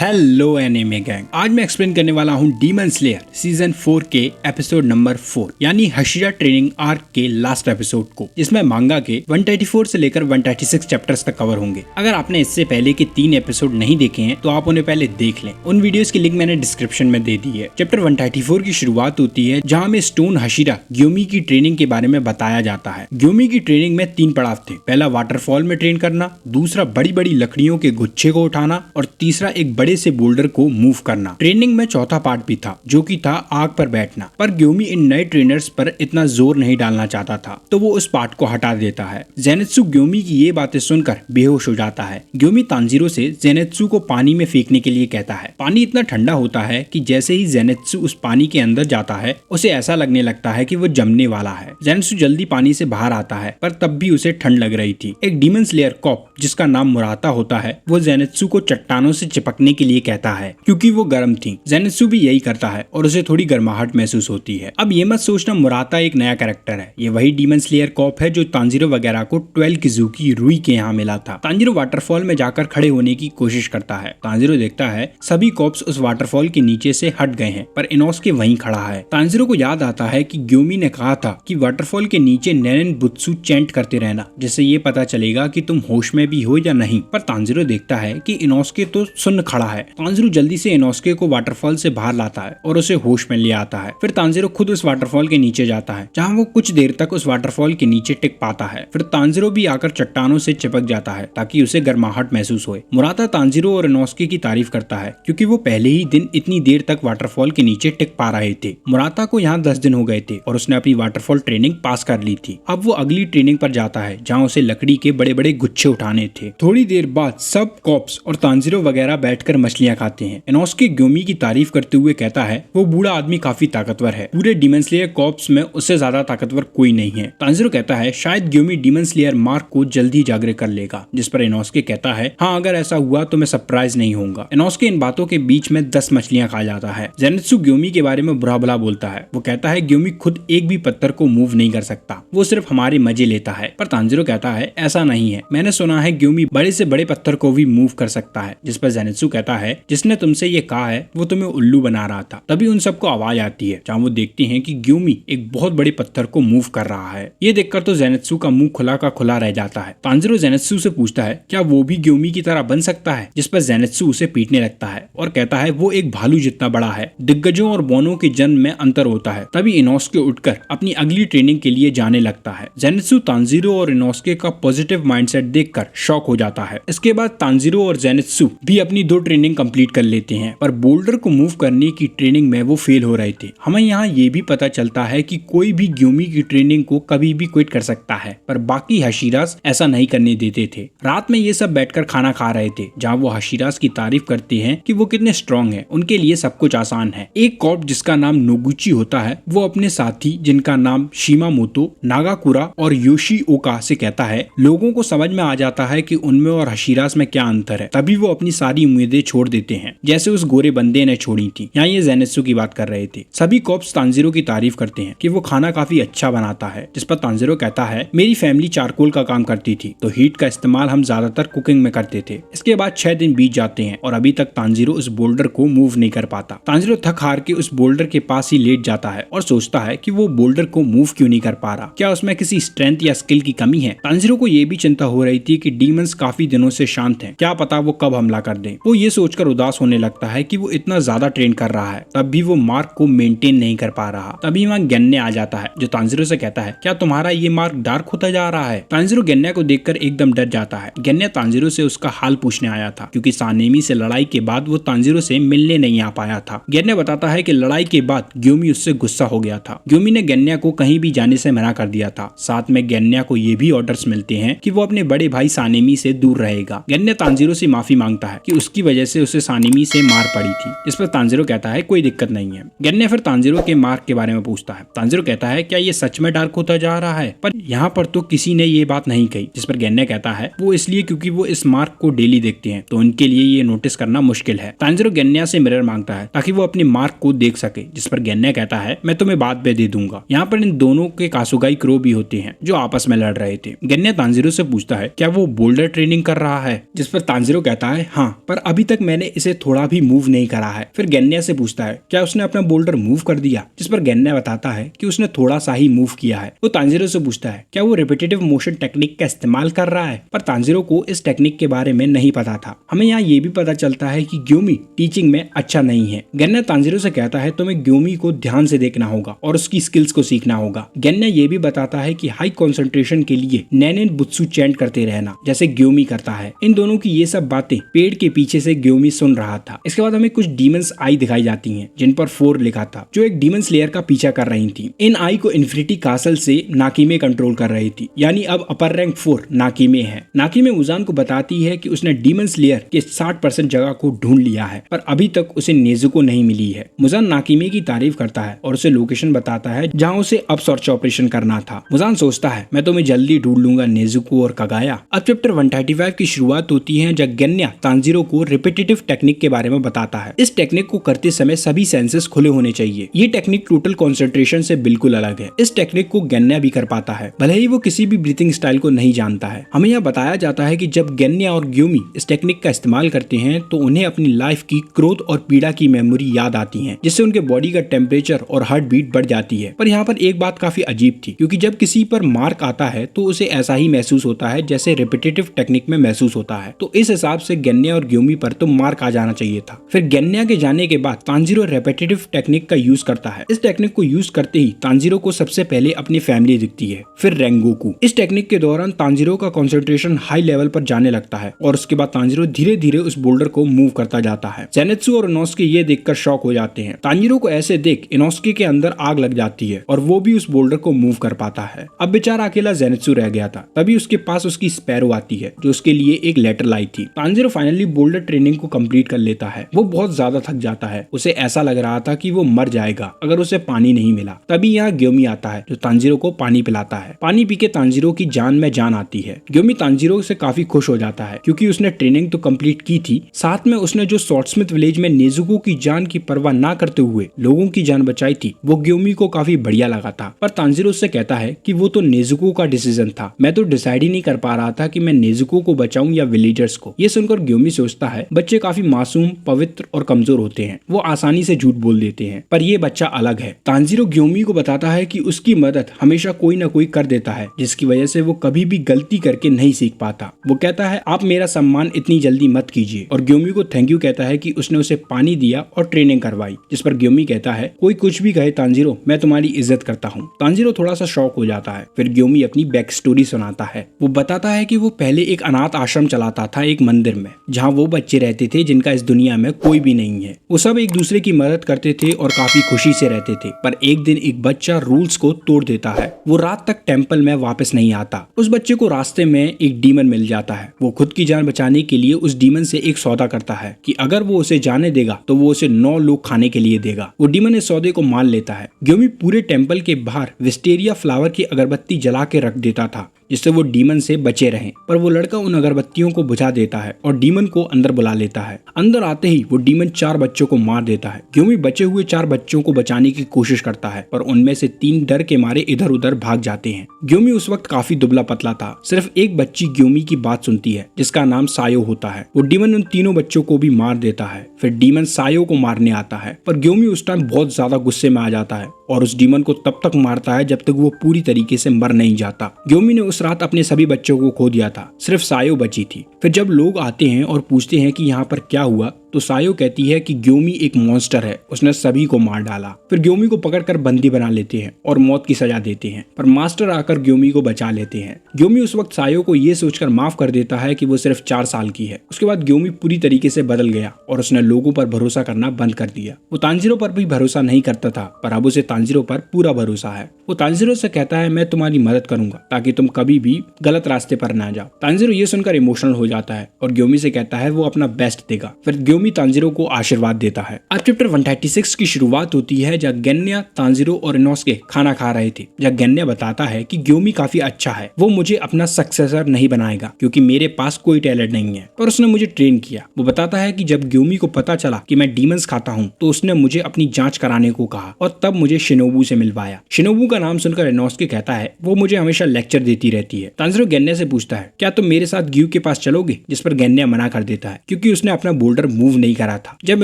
Hello anime gang, आज मैं explain करने वाला हूँ डीमन स्लेयर सीजन 4 के एपिसोड नंबर 4 यानी हशिरा ट्रेनिंग आर्क के लास्ट एपिसोड को, जिसमें मांगा के 134 से लेकर 136 चैप्टर्स तक कवर होंगे। अगर आपने इससे पहले के 3 एपिसोड नहीं देखे हैं तो आप उन्हें पहले देख लें। उन वीडियोस की लिंक मैंने डिस्क्रिप्शन में दे दी है। चैप्टर 134 की शुरुआत होती है जहाँ में स्टोन हशिरा ग्योमी की ट्रेनिंग के बारे में बताया जाता है। ग्योमी की ट्रेनिंग में 3 पड़ाव थे। पहला वाटरफॉल में ट्रेन करना, दूसरा बड़ी बड़ी लकड़ियों के गुच्छे को उठाना और तीसरा एक बड़े से बोल्डर को मूव करना। ट्रेनिंग में चौथा पार्ट भी था जो कि था आग पर बैठना, पर ग्योमी इन नए ट्रेनर्स पर इतना जोर नहीं डालना चाहता था तो वो उस पार्ट को हटा देता है। जेनेत्सु ग्योमी की ये बातें सुनकर बेहोश हो जाता है। ग्योमी तांजीरो से जेनेत्सु को पानी में फेंकने के लिए कहता है। पानी इतना ठंडा होता है कि जैसे ही जेनेत्सु उस पानी के अंदर जाता है उसे ऐसा लगने लगता है कि वो जमने वाला है। जेनेत्सु जल्दी पानी से बाहर आता है पर तब भी उसे ठंड लग रही थी। एक डीमन स्लेयर कॉप जिसका नाम मुराता होता है वो जेनेत्सु को चट्टानों से चिपकने के लिए कहता है क्योंकि वो गर्म थी। जेनेत्सु भी यही करता है और उसे थोड़ी गर्माहट महसूस होती है। अब ये मत सोचना मुराता एक नया कैरेक्टर है, ये वही डीमन स्लेयर कॉप है जो तांजीरो वगैरह को 12 किजुकी रुई के यहाँ मिला था। तांजीरो वाटरफॉल में जाकर खड़े होने की कोशिश करता है। तांजीरो देखता है सभी कॉप्स उस वाटरफॉल के नीचे से हट गए हैं पर इनोस्के वहीं खड़ा है। तांजीरो को याद आता है कि ग्योमी ने कहा था कि वाटरफॉल के नीचे नेनेन बुत्सु चैंट करते रहना जिससे ये पता चलेगा कि तुम होश में भी हो या नहीं। पर तांजीरो देखता है कि इनोस्के तो सुन्न खड़ा है। तांजीरो जल्दी से इनोस्के को वाटरफॉल से बाहर लाता है और उसे होश में ले आता है। फिर तांजीरो खुद उस वाटरफॉल के नीचे जाता है जहाँ वो कुछ देर तक उस वाटरफॉल के नीचे टिक पाता है। फिर तांजीरो भी आकर चट्टानों से चिपक जाता है ताकि उसे गर्माहट महसूस होए। मुराता तांजीरो और इनोस्के की तारीफ करता है क्योंकि वो पहले ही दिन इतनी देर तक वाटरफॉल के नीचे टिक पा रहे थे। मुराता को यहाँ 10 दिन हो गए थे और उसने अपनी वाटरफॉल ट्रेनिंग पास कर ली थी। अब वो अगली ट्रेनिंग पर जाता है जहाँ उसे लकड़ी के बड़े बड़े गुच्छे उठाने थे। थोड़ी देर बाद सब कॉप्स और तांजीरो वगैरह बैठकर मछलियां खाते हैं। इनोस्के ग्योमी की तारीफ करते हुए कहता है वो बूढ़ा आदमी काफी ताकतवर है, पूरे डीमन स्लेयर कॉर्प्स में उससे ज्यादा ताकतवर कोई नहीं है। तांजीरो कहता है शायद ग्योमी डीमन स्लेयर मार्क को जल्दी जागृत कर लेगा, जिस पर इनोस्के कहता है हाँ अगर ऐसा हुआ तो मैं सरप्राइज नहीं होऊंगा। इनोस्के इन बातों के बीच में 10 मछलियां खा जाता है। जेनेत्सु ग्योमी के बारे में बुरा भला बोलता है। वो कहता है ग्योमी खुद एक भी पत्थर को मूव नहीं कर सकता, वो सिर्फ हमारे मजे लेता है। पर तांजीरो कहता है ऐसा नहीं है, मैंने सुना है ग्योमी बड़े से बड़े पत्थर को भी मूव कर सकता है। जिस पर जेनेत्सु कहता है जिसने तुमसे ये कहा है वो तुम्हें उल्लू बना रहा था। तभी उन सबको आवाज आती है जहाँ वो देखते हैं कि ग्योमी एक बहुत बड़े पत्थर को मूव कर रहा है। ये देखकर तो जेनेत्सु का मुंह खुला का खुला रह जाता है। तांजीरो जेनेत्सु से पूछता है क्या वो भी ग्योमी की तरह बन सकता है, जिस पर जेनेत्सु उसे पीटने लगता है और कहता है वो एक भालू जितना बड़ा है, दिग्गजों और बोनों के जन्म में अंतर होता है। तभी इनोस्के उठकर अपनी अगली ट्रेनिंग के लिए जाने लगता है। जेनेत्सु तांजीरो और इनोस्के का पॉजिटिव माइंडसेट देखकर शॉक हो जाता है। इसके बाद तांजीरो और जेनेत्सु भी अपनी 2 ट्रेनिंग कंप्लीट कर लेते हैं पर बोल्डर को मूव करने की ट्रेनिंग में वो फेल हो रहे थे। हमें यहाँ ये भी पता चलता है कि कोई भी ग्योमी की ट्रेनिंग को कभी भी क्विट कर सकता है पर बाकी हशिरास ऐसा नहीं करने देते थे। रात में ये सब बैठकर खाना खा रहे थे जहाँ वो हशिरास की तारीफ करते हैं कि वो कितने स्ट्रॉन्ग हैं, उनके लिए सब कुछ आसान है। एक कॉप जिसका नाम नोगुची होता है वो अपने साथी जिनका नाम शिमामोतो, नागाकुरा और योशिओका से कहता है लोगों को समझ में आ जाता है कि उनमें और हशिरास में क्या अंतर है। तभी वो अपनी सारी उम्मीदें छोड़ देते हैं जैसे उस गोरे बंदे ने छोड़ी थी। यहाँ ये जेनेत्सु की बात कर रहे थे। सभी कॉप्स तांजीरो की तारीफ करते हैं कि वो खाना काफी अच्छा बनाता है, जिस पर तांजीरो कहता है मेरी फैमिली चारकोल का काम करती थी तो हीट का इस्तेमाल हम ज्यादातर कुकिंग में करते थे। इसके बाद 6 दिन बीत जाते हैं और अभी तक तांजीरो उस बोल्डर को मूव नहीं कर पाता। तांजीरो थक हार के उस बोल्डर के पास ही लेट जाता है और सोचता है कि वो बोल्डर को मूव क्यों नहीं कर पा रहा, क्या उसमें किसी स्ट्रेंथ या स्किल की कमी है। तांजीरो को ये भी चिंता हो रही थी कि डीमंस काफी दिनों से शांत हैं, क्या पता वो कब हमला कर दें। वो ये सोचकर उदास होने लगता है कि वो इतना ज्यादा ट्रेन कर रहा है तब भी वो मार्क को मेंटेन नहीं कर पा रहा। तभी वहाँ गेन्ने आ जाता है जो तांजीरो से कहता है क्या तुम्हारा ये मार्क डार्क होता जा रहा है। तांजीरो गेन्ने को देखकर एकदम डर जाता है। गेन्ने तांजीरो से उसका हाल पूछने आया था क्योंकि सानेमी से लड़ाई के बाद वो तांजीरो से मिलने नहीं आ पाया था। गेन्ने बताता है कि लड़ाई के बाद ग्योमी उससे गुस्सा हो गया था। ग्योमी ने गेन्ने को कहीं भी जाने से मना कर दिया था। साथ में गेन्ने को ये भी ऑर्डर्स मिलते हैं कि वो अपने बड़े भाई सानेमी से दूर रहेगा। गेन्ने तांजीरो से माफी मांगता है कि उसकी वजह से उसे सानेमी से मार पड़ी थी। इस पर तांजीरो कहता है कोई दिक्कत नहीं है। गेन्ने फिर तांजीरो के मार्क के बारे में पूछता है। तांजीरो कहता है क्या ये सच में डार्क होता जा रहा है, पर यहाँ पर तो किसी ने ये बात नहीं कही। जिस पर गेन्ने कहता है वो इसलिए क्योंकि वो इस मार्क को डेली देखते हैं तो उनके लिए ये नोटिस करना मुश्किल है। तांजीरो गेन्ने से मिरर मांगता है ताकि वो अपने मार्क को देख सके। जिस पर गेन्ने कहता है मैं तुम्हें बाद में दे दूंगा। यहाँ पर इन दोनों के कासुगाई क्रो भी होते हैं जो आपस में लड़ रहे थे। गेन्ने तांजीरो से पूछता है क्या वो बोल्डर ट्रेनिंग कर रहा है, जिस पर तांजीरो कहता है हाँ, पर अभी तक मैंने इसे थोड़ा भी मूव नहीं करा है। फिर गेन्या से पूछता है क्या उसने अपना बोल्डर मूव कर दिया, जिस पर गेन्या बताता है कि उसने थोड़ा सा ही मूव किया है। वो तांजीरो से पूछता है क्या वो रिपीटेटिव मोशन टेक्निक का इस्तेमाल कर रहा है, पर तांजीरो को इस टेक्निक के बारे में नहीं पता था। हमें यहाँ ये भी पता चलता है कि ग्योमी टीचिंग में अच्छा नहीं है। गेन्या तांजीरो से कहता है तुम्हें ग्योमी को ध्यान से देखना होगा और उसकी स्किल्स को सीखना होगा। गेन्या ये भी बताता है कि हाई कंसंट्रेशन के लिए नैनेन बुत्सु चैंट करते रहना जैसे ग्योमी करता है। इन दोनों की ये सब बातें पेड़ के पीछे से ग्योमी सुन रहा था। इसके बाद हमें कुछ डीमंस आई दिखाई जाती हैं जिन पर 4 लिखा था, जो एक डीमन स्लेयर का पीछा कर रही थी। इन आई को इन्फिनिटी कासल से नाकीमे कंट्रोल कर रही थी, यानी अब अपर रैंक 4 नाकीमे है। नाकीमे मुजान को बताती है कि उसने डीमन स्लेयर के 60% जगह को ढूंढ लिया है, पर अभी तक उसे नेजुको नहीं मिली है। मुजान नाकीमे की तारीफ करता है और उसे लोकेशन बताता है जहाँ उसे अब सर्च ऑपरेशन करना था। मुजान सोचता है मैं तुम्हें जल्दी ढूंढ लूंगा नेजुको और कगाया। अब चैप्टर 135 की शुरुआत होती है जब गेन्या तांजीरो को रिपीटेटिव टेक्निक के बारे में बताता है। इस टेक्निक को करते समय सभी सेंसेस खुले होने चाहिए। ये टेक्निक टोटल कंसंट्रेशन से बिल्कुल अलग है। इस टेक्निक को गेन्या भी कर पाता है, भले ही वो किसी भी ब्रीथिंग स्टाइल को नहीं जानता है। हमें यह बताया जाता है कि जब गेन्या और ग्योमी इस टेक्निक का इस्तेमाल करते हैं तो उन्हें अपनी लाइफ की क्रोध और पीड़ा की मेमोरी याद आती है, जिससे उनके बॉडी का टेम्परेचर और हार्ट बीट बढ़ जाती है। पर यहाँ पर एक बात काफी अजीब थी, क्योंकि जब किसी पर मार्क आता है तो उसे ऐसा ही महसूस होता है जैसे रिपीटेटिव टेक्निक में महसूस होता है। तो इस हिसाब से गेन्या और ग्योमी पर तो मार्क आ जाना चाहिए था। फिर गेन्या के जाने के बाद तांजीरो रिपीटेटिव टेक्निक का यूज करता है। इस टेक्निक को यूज करते ही तांजीरो को सबसे पहले अपनी फैमिली दिखती है, फिर रेंगोकू। इस टेक्निक के दौरान तांजीरो का कंसंट्रेशन हाई लेवल पर जाने लगता है और उसके बाद तांजीरो धीरे धीरे उस बोल्डर को मूव करता जाता है। ज़ेनित्सु और इनोस्के ये देखकर शॉक हो जाते हैं। तांजीरो को ऐसे देख इनोस्के के अंदर आग लग जाती है और वो भी उस बोल्डर को मूव कर पाता है। अब बेचारा अकेला ज़ेनित्सु रह गया था। तभी उसके पास उसकी स्पैरो आती है जो उसके लिए एक लेटर लाई थी। तांजीरो फाइनली बोल्डर ट्रेनिंग को कंप्लीट कर लेता है। वो बहुत ज्यादा थक जाता है, उसे ऐसा लग रहा था कि वो मर जाएगा अगर उसे पानी नहीं मिला। तभी यहाँ ग्योमी आता है जो तांजीरो को पानी पिलाता है। पानी पी के तांजीरो की जान में जान आती है। ग्योमी तांजीरो से काफी खुश हो जाता है क्योंकि उसने ट्रेनिंग तो कंप्लीट की थी, साथ में उसने जो स्वॉर्डस्मिथ विलेज में नेजुको की जान की परवाह ना करते हुए लोगों की जान बचाई थी, वो ग्योमी को काफी बढ़िया लगा था। पर तांजीरो उससे कहता है कि वो तो नेजुको का डिसीजन था, मैं तो डिसाइड ही नहीं कर पा रहा था कि मैं नेजुको को बचाऊं या विलेजर्स को। ये सुनकर ग्योमी सोचता है बच्चे काफी मासूम, पवित्र और कमजोर होते हैं, वो आसानी से झूठ बोल देते हैं, पर ये बच्चा अलग है। तांजीरो ग्योमी को बताता है कि उसकी मदद हमेशा कोई ना कोई कर देता है, जिसकी वजह से वो कभी भी गलती करके नहीं सीख पाता। वो कहता है आप मेरा सम्मान इतनी जल्दी मत कीजिए, और ग्योमी को थैंक यू कहता है कि उसने उसे पानी दिया और ट्रेनिंग करवाई। जिस पर ग्योमी कहता है कोई कुछ भी कहे तांजीरो, मैं तुम्हारी इज्जत करता हूँ। तांजीरो थोड़ा सा शॉक हो जाता है। फिर ग्योमी अपनी बैक स्टोरी सुनाता है। वो बताता है कि वो पहले एक अनाथ आश्रम चलाता था एक मंदिर में, जहाँ वो बच्चे रहते थे जिनका इस दुनिया में कोई भी नहीं है। वो सब एक दूसरे की मदद करते थे और काफी खुशी से रहते थे। पर एक दिन एक बच्चा रूल्स को तोड़ देता है। वो रात तक टेम्पल में वापस नहीं आता। उस बच्चे को रास्ते में एक डीमन मिल जाता है। वो खुद की जान बचाने के लिए उस डीमन से एक सौदा करता है कि अगर वो उसे जाने देगा तो वो उसे 9 लोग खाने के लिए देगा। वो डीमन इस सौदे को मान लेता है। ग्योमी पूरे टेम्पल के बाहर विस्टेरिया फ्लावर की अगरबत्ती जला के रख देता था जिससे वो डीमन से बचे रहें, पर वो लड़का उन अगरबत्तियों को बुझा देता है और डीमन को अंदर बुला लेता है। अंदर आते ही वो डीमन 4 बच्चों को मार देता है। ग्योमी बचे हुए 4 बच्चों को बचाने की कोशिश करता है, पर उनमें से 3 डर के मारे इधर उधर भाग जाते हैं। ग्योमी उस वक्त काफी दुबला पतला था। सिर्फ एक बच्ची ग्योमी की बात सुनती है जिसका नाम सायो होता है। वो डीमन उन तीनों बच्चों को भी मार देता है। फिर डीमन सायो को मारने आता है, पर ग्योमी उस टाइम बहुत ज्यादा गुस्से में आ जाता है और उस डीमन को तब तक मारता है जब तक वो पूरी तरीके से मर नहीं जाता। ग्योमी ने उस रात अपने सभी बच्चों को खो दिया था, सिर्फ सायो बची थी। फिर जब लोग आते हैं और पूछते हैं कि यहाँ पर क्या हुआ, तो सायो कहती है कि ग्योमी एक मॉन्स्टर है, उसने सभी को मार डाला। फिर ग्योमी को पकड़कर बंदी बना लेते हैं और मौत की सजा देते हैं, पर मास्टर आकर ग्योमी को बचा लेते हैं। ग्योमी उस वक्त सायो को ये सोचकर माफ कर देता है कि वो सिर्फ 4 साल की है। उसके बाद ग्योमी पूरी तरीके से बदल गया और उसने लोगों पर भरोसा करना बंद कर दिया। वो तांजीरो पर भी भरोसा नहीं करता था, पर अब उसे तांजीरो पर पूरा भरोसा है। वो तांजीरो से कहता है मैं तुम्हारी मदद करूंगा ताकि तुम कभी भी गलत रास्ते पर ना जाओ। तांजीरो ये सुनकर इमोशनल हो जाता है और ग्योमी से कहता है वो अपना बेस्ट देगा। फिर ग्योमी ग्योमी तांजिरो को आशीर्वाद देता है। अब चैप्टर 136 की शुरुआत होती है जब गेन्या, तांजिरो और इनोसुके खाना खा रहे थे। जब गेन्या बताता है कि ग्योमी काफी अच्छा है, वो मुझे अपना सक्सेसर नहीं बनाएगा क्योंकि मेरे पास कोई टैलेंट नहीं है, पर उसने मुझे ट्रेन किया। वो बताता है कि जब ग्योमी को पता चला कि मैं डीमंस खाता हूँ तो उसने मुझे अपनी जांच कराने को कहा और तब मुझे शिनोबू से मिलवाया। शिनोबू का नाम सुनकर इनोसुके कहता है वो मुझे हमेशा लेक्चर देती रहती है। तांजिरो गेन्या से पूछता है क्या तुम मेरे साथ ग्यू के पास चलोगे, जिस पर गेन्या मना कर देता है क्योंकि उसने अपना बोल्डर मूव नहीं करा था। जब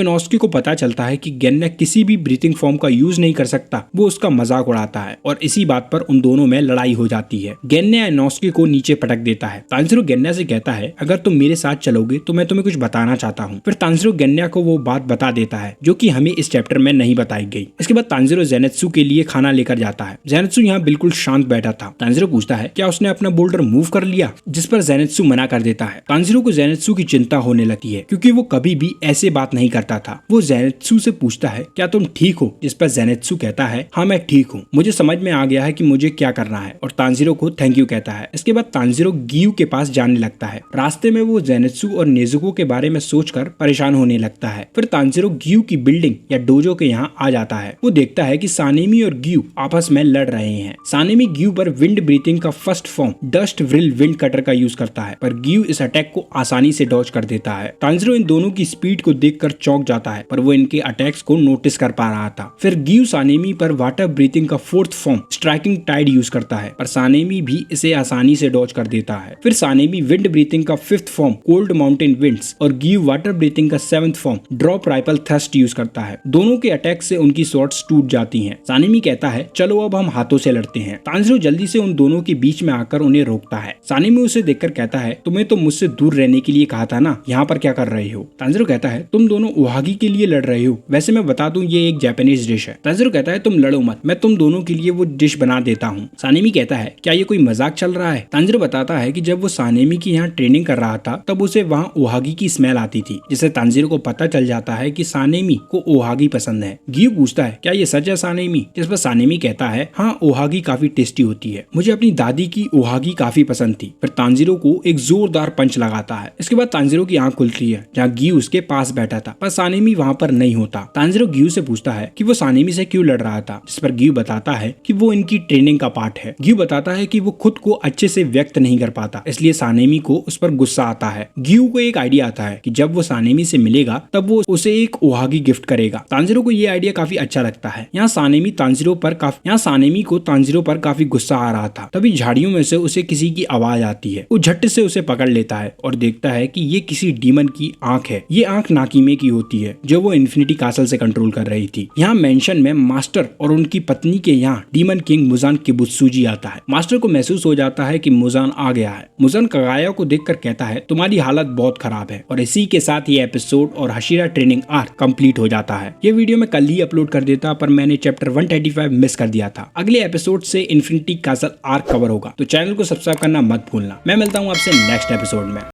इनोसुके को पता चलता है कि गेन्या किसी भी ब्रीथिंग फॉर्म का यूज नहीं कर सकता, वो उसका मजाक उड़ाता है और इसी बात पर उन दोनों में लड़ाई हो जाती है। गेन्या इनोसुके को नीचे पटक देता है। तांजिरो गेन्या से कहता है अगर तुम मेरे साथ चलोगे तो मैं तुम्हें कुछ बताना चाहता हूँ। फिर तांजिरो गेन्या को वो बात बता देता है जो कि हमें इस चैप्टर में नहीं बताई गई। इसके बाद तांजिरो जेनेत्सु के लिए खाना लेकर जाता है। जेनेत्सु यहाँ बिल्कुल शांत बैठा था। तांजिरो पूछता है क्या उसने अपना बोल्डर मूव कर लिया, जिस पर जेनेत्सु मना कर देता है। तांजिरो को जेनेत्सु की चिंता होने लगती है क्योंकि वो कभी भी ऐसे बात नहीं करता था। वो जेनेत्सु से पूछता है क्या तुम ठीक हो, जिस पर जेनेत्सु कहता है हाँ मैं ठीक हूँ, मुझे समझ में आ गया है कि मुझे क्या करना है, और तांजिरो को थैंक यू कहता है। इसके बाद तांजिरो गियू के पास जाने लगता है। रास्ते में वो जेनेत्सु और नेजुको के बारे में सोचकर परेशान होने लगता है। फिर तांजिरो गियू की बिल्डिंग या डोजो के यहाँ आ जाता है। वो देखता है कि सानेमी और गियू आपस में लड़ रहे हैं। सानेमी गियू पर विंड ब्रीथिंग का first form dust व्रिल wind cutter का यूज करता है, पर गियू इस अटैक को आसानी से डॉज कर देता है। तांजिरो इन दोनों की स्पीड को देखकर चौंक जाता है, पर वो इनके अटैक्स को नोटिस कर पा रहा था। फिर गियू सानेमी पर वाटर ब्रीथिंग का fourth form striking tide use करता है, पर सानेमी भी इसे आसानी से डॉज कर देता है। फिर सानेमी विंड ब्रीथिंग का fifth form cold mountain winds और गियू वाटर ब्रीथिंग का seventh form drop rifle thrust use करता है। दोनों के अटैक से उनकी स्वॉर्ड्स टूट जाती हैं। सानेमी कहता है चलो अब हम हाथों से लड़ते हैं। तांजिरो जल्दी से उन दोनों के बीच में आकर उन्हें रोकता है। सानेमी उसे देखकर कहता है तुम्हें तो मुझसे दूर रहने के लिए कहा था ना, यहाँ पर क्या कर रहे हो। तांजिरो कहता है तुम दोनों ओहागी के लिए लड़ रहे हो, वैसे मैं बता दूं ये एक जापानीज डिश है। तांजिरो कहता है तुम लड़ो मत, मैं तुम दोनों के लिए वो डिश बना देता हूँ। सानेमी कहता है क्या ये कोई मजाक चल रहा है। तांजिरो बताता है कि जब वो सानेमी की यहाँ ट्रेनिंग कर रहा था तब उसे वहाँ ओहागी की स्मेल आती थी, जिससे तांजिरो को पता चल जाता है कि सानेमी को ओहागी पसंद है। गियू पूछता है क्या ये सच है सानेमी, जिस पर सानेमी कहता है हाँ ओहागी काफी टेस्टी होती है, मुझे अपनी दादी की ओहागी काफी पसंद थी। फिर तांजिरो को एक जोरदार पंच लगाता है। इसके बाद तांजिरो की आंख खुलती है जहाँ गियू उसके पास बैठा था, पर सानेमी वहाँ पर नहीं होता। तांजिरो गियू से पूछता है कि वो सानेमी से क्यों लड़ रहा था, जिस पर गियू बताता है कि वो इनकी ट्रेनिंग का पार्ट है। गियू बताता है कि वो खुद को अच्छे से व्यक्त नहीं कर पाता, इसलिए सानेमी को उस पर गुस्सा आता है। गियू को एक आइडिया आता है कि जब वो सानेमी से मिलेगा तब वो उसे एक ओहागी गिफ्ट करेगा। तांजिरो को ये आइडिया काफी अच्छा लगता है। यहाँ सानेमी को तांजिरो पर काफी गुस्सा आ रहा था। तभी झाड़ियों में से उसे किसी की आवाज आती है। वो झट से उसे पकड़ लेता है और देखता है कि ये किसी डीमन की आंख है। ये आंख नाकीमे की होती है जो वो इन्फिनिटी कासल से कंट्रोल कर रही थी। यहाँ मेंशन में मास्टर और उनकी पत्नी के यहाँ डीमन किंग मुजान किबुत्सुजी आता है। मास्टर को महसूस हो जाता है कि मुजान आ गया है। मुजान कगाया को देखकर कहता है तुम्हारी हालत बहुत खराब है, और इसी के साथ ये एपिसोड और हशीरा ट्रेनिंग आर्क कंप्लीट हो जाता है। ये वीडियो मैं कल ही अपलोड कर देता, पर मैंने चैप्टर 135 मिस कर दिया था। अगले एपिसोड से इन्फिनिटी कासल आर्क कवर होगा, तो चैनल को सब्सक्राइब करना मत भूलना। मैं मिलता हूँ आपसे नेक्स्ट एपिसोड में।